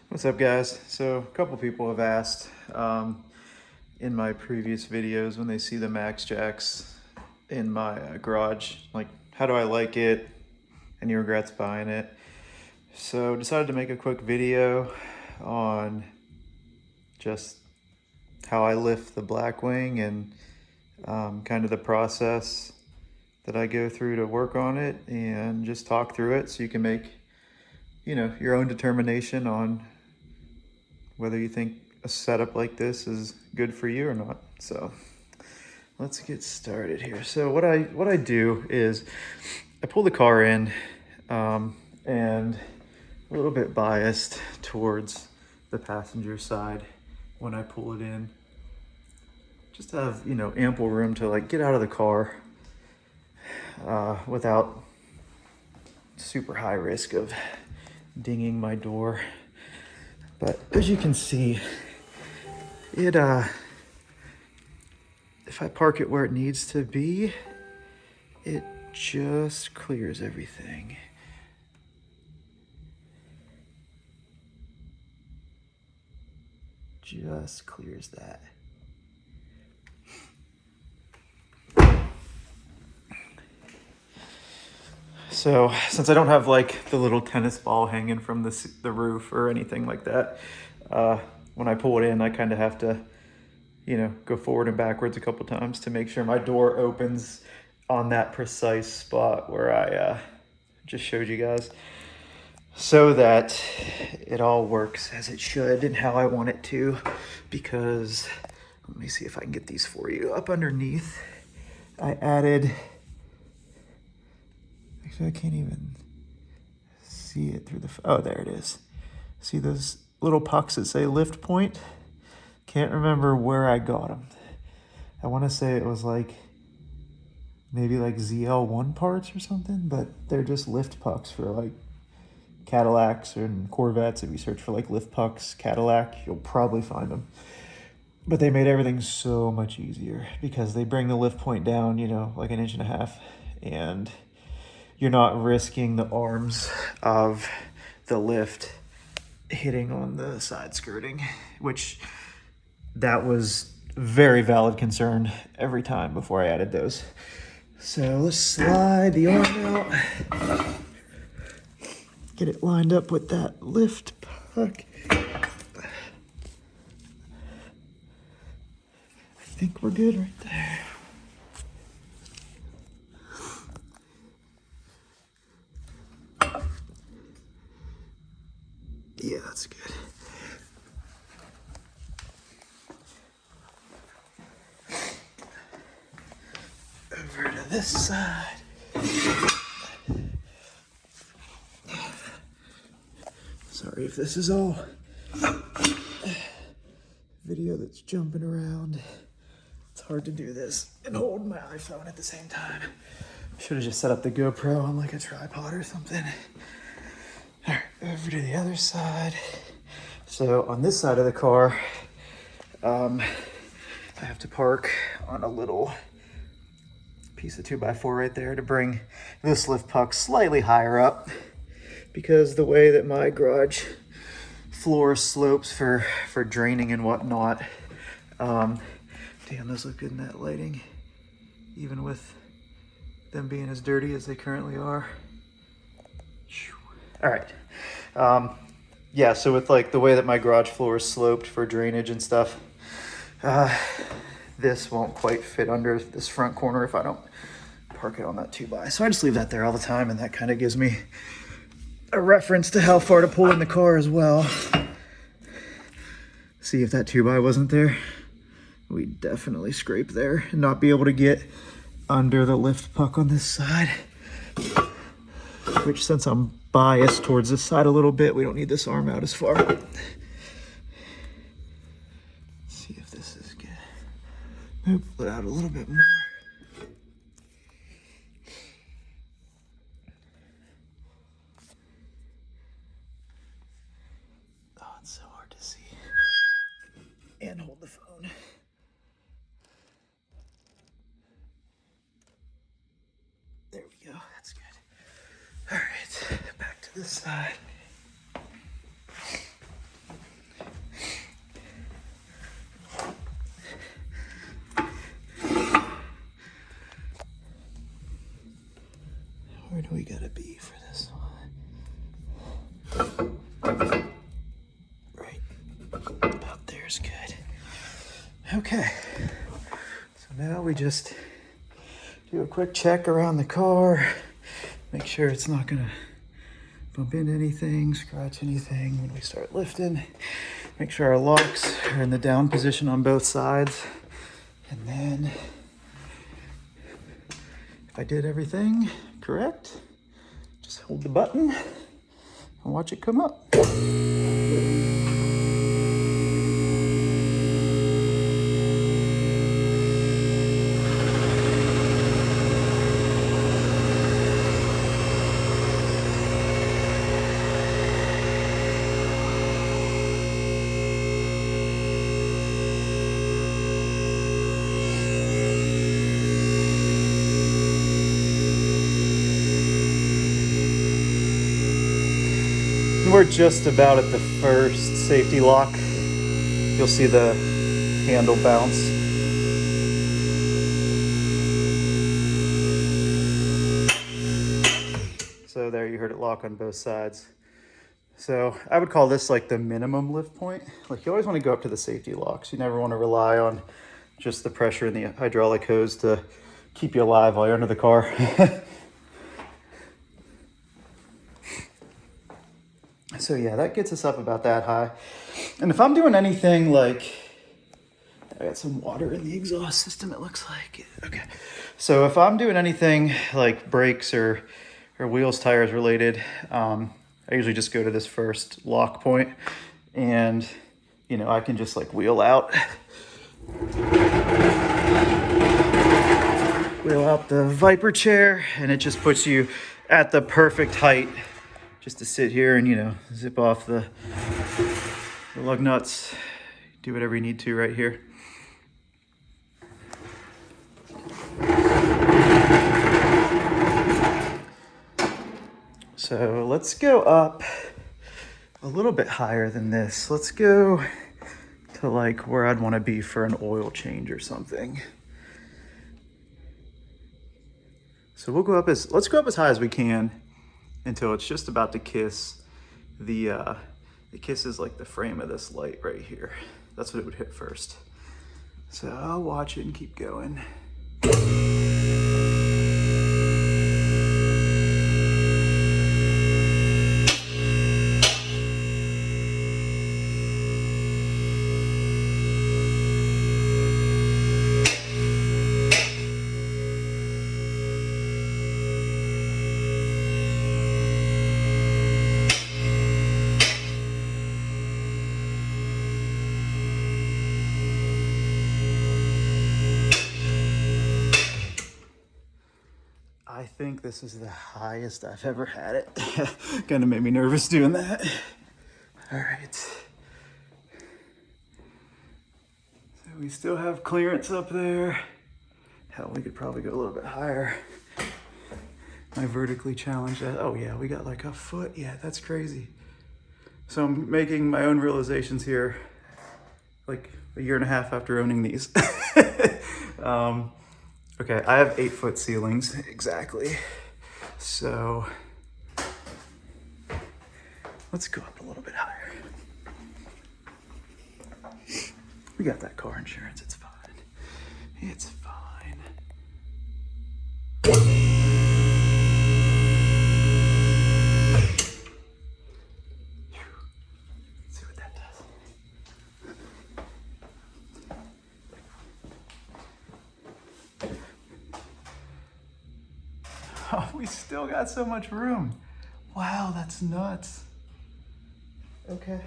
What's up, guys? So a couple people have asked in my previous videos when they see the MaxJax in my garage, like, how do I like it? Any regrets buying it? So decided to make a quick video on just how I lift the Blackwing and kind of the process that I go through to work on it, and just talk through it so you can make, your own determination on whether you think a setup like this is good for you or not. So let's get started here. So what I do is I pull the car in, and a little bit biased towards the passenger side when I pull it in, just to have, ample room to like get out of the car without super high risk of dinging my door. But as you can see, it if I park it where it needs to be, it just clears everything. Just clears that. So since I don't have like the little tennis ball hanging from the roof or anything like that, when I pull it in, I kind of have to, go forward and backwards a couple times to make sure my door opens on that precise spot where I just showed you guys, so that it all works as it should and how I want it to. Because let me see if I can get these for you. Up underneath, I added, actually I can't even see it through the, oh, there it is. See those little pucks that say lift point? Can't remember where I got them. I want to say it was like maybe like ZL1 parts or something, but they're just lift pucks for like Cadillacs and Corvettes. If you search for like lift pucks Cadillac, you'll probably find them. But they made everything so much easier because they bring the lift point down, like 1.5 inches, and you're not risking the arms of the lift hitting on the side skirting, which that was very valid concern every time before I added those. So let's slide the arm out, get it lined up with that lift puck. I think we're good right there. Yeah, that's good. Over to this side. Sorry if this is all video that's jumping around. It's hard to do this and hold my iPhone at the same time. Should have just set up the GoPro on like a tripod or something. All right, over to the other side. So on this side of the car, I have to park on a little piece of 2x4 right there to bring this lift puck slightly higher up, because the way that my garage floor slopes for draining and whatnot. Damn, those look good in that lighting, even with them being as dirty as they currently are. All right. Yeah, so with like the way that my garage floor is sloped for drainage and stuff, this won't quite fit under this front corner if I don't park it on that 2x. So I just leave that there all the time, and that kind of gives me a reference to how far to pull in the car as well. See, if that 2x wasn't there, we'd definitely scrape there and not be able to get under the lift puck on this side. Which, since I'm biased towards this side a little bit, we don't need this arm out as far. Let's see if this is good. Nope, put out a little bit more. Oh, it's so hard to see. And hold the phone. There we go, that's good. All right, back to this side. gotta be for this one? Right about there's good. Okay, so now we just do a quick check around the car, make sure it's not gonna bump into anything, scratch anything when we start lifting. Make sure our locks are in the down position on both sides. And then, if I did everything correct, just hold the button and watch it come up. We're just about at the first safety lock. You'll see the handle bounce. So there, you heard it lock on both sides. So I would call this like the minimum lift point. Like, you always want to go up to the safety locks. You never want to rely on just the pressure in the hydraulic hose to keep you alive while you're under the car. So yeah, that gets us up about that high. And if I'm doing anything like, I got some water in the exhaust system, it looks like. Okay. So if I'm doing anything like brakes or wheels, tires related, I usually just go to this first lock point and, you know, I can just like wheel out the Viper chair, and it just puts you at the perfect height just to sit here and, you know, zip off the lug nuts, do whatever you need to right here. So let's go up a little bit higher than this. Let's go to like where I'd want to be for an oil change or something. So we'll go up let's go up as high as we can until it's just about to kiss it kisses like the frame of this light right here. That's what it would hit first. So I'll watch it and keep going. I think this is the highest I've ever had it. Kind of made me nervous doing that. All right. So we still have clearance up there. Hell, we could probably go a little bit higher. I vertically challenged that. Oh yeah, we got like a foot. Yeah, that's crazy. So I'm making my own realizations here, like a year and a half after owning these. Okay, I have 8-foot ceilings, exactly. So let's go up a little bit higher. We got that car insurance, it's fine. It's fine. Let's see what that does. Oh, we still got so much room. Wow, that's nuts. Okay.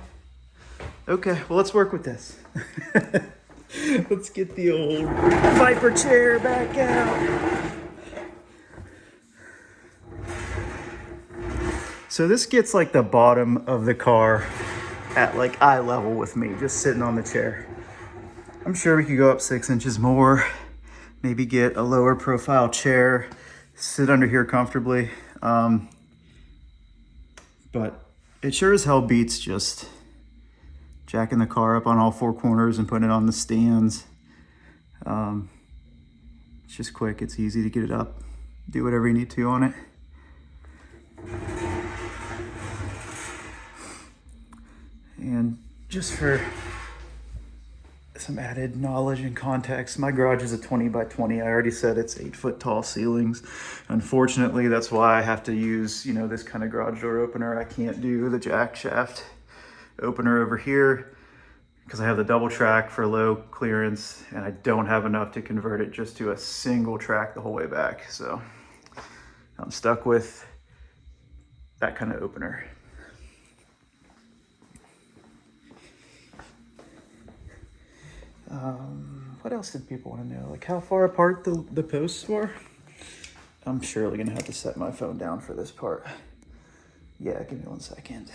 Okay, well, let's work with this. Let's get the old Viper chair back out. So this gets like the bottom of the car at like eye level with me, just sitting on the chair. I'm sure we could go up 6 inches more, maybe get a lower profile chair, sit under here comfortably. But it sure as hell beats just jacking the car up on all 4 corners and putting it on the stands. It's just quick, it's easy to get it up, do whatever you need to on it. And just for some added knowledge and context, my garage is a 20 by 20. I already said it's 8-foot tall ceilings. Unfortunately, that's why I have to use, you know, this kind of garage door opener. I can't do the jack shaft opener over here because I have the double track for low clearance and I don't have enough to convert it just to a single track the whole way back. So I'm stuck with that kind of opener. What else did people want to know? Like how far apart the posts were? I'm surely gonna have to set my phone down for this part. Yeah, give me 1 second.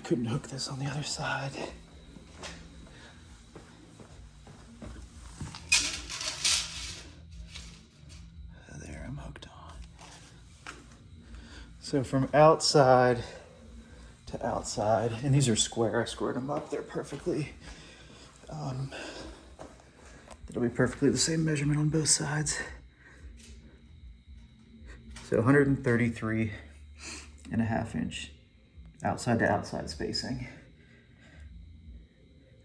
Couldn't hook this on the other side. There, I'm hooked on. So from outside to outside, and these are square, I squared them up, they're perfectly, it'll be perfectly the same measurement on both sides. So 133.5 inch. Outside to outside spacing.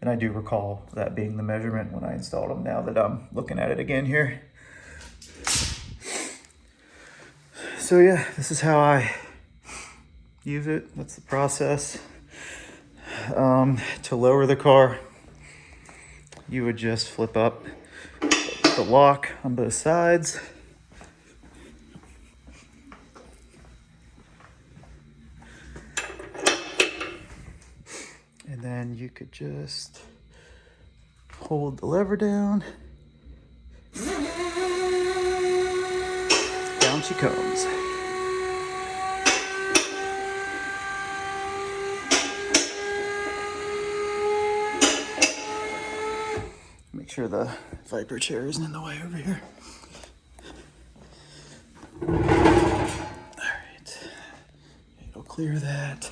And I do recall that being the measurement when I installed them, now that I'm looking at it again here. So yeah, this is how I use it. That's the process. To lower the car, you would just flip up the lock on both sides. And then you could just hold the lever down. Down she comes. Make sure the Viper chair isn't in the way over here. All right, it'll clear that.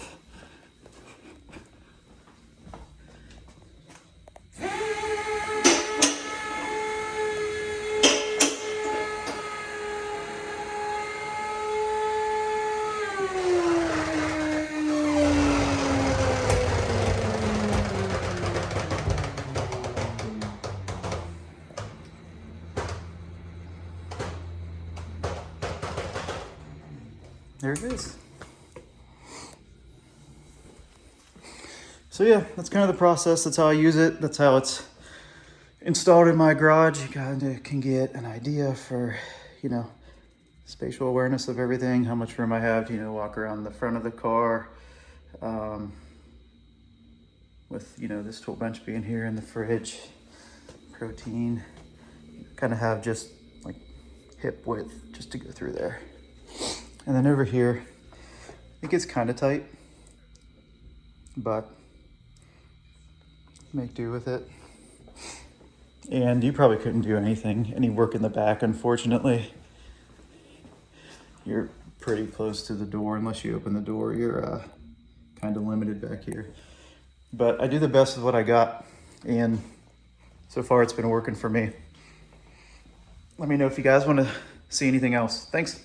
There it is. So yeah, that's kind of the process. That's how I use it. That's how it's installed in my garage. You kind of can get an idea for, you know, spatial awareness of everything, how much room I have to, you know, walk around the front of the car. With, you know, this tool bench being here in the fridge, protein, kind of have just like hip width just to go through there. And then over here, it gets kind of tight, but make do with it. And you probably couldn't do any work in the back, unfortunately. You're pretty close to the door. Unless you open the door, you're kind of limited back here. But I do the best with what I got, and so far it's been working for me. Let me know if you guys want to see anything else. Thanks.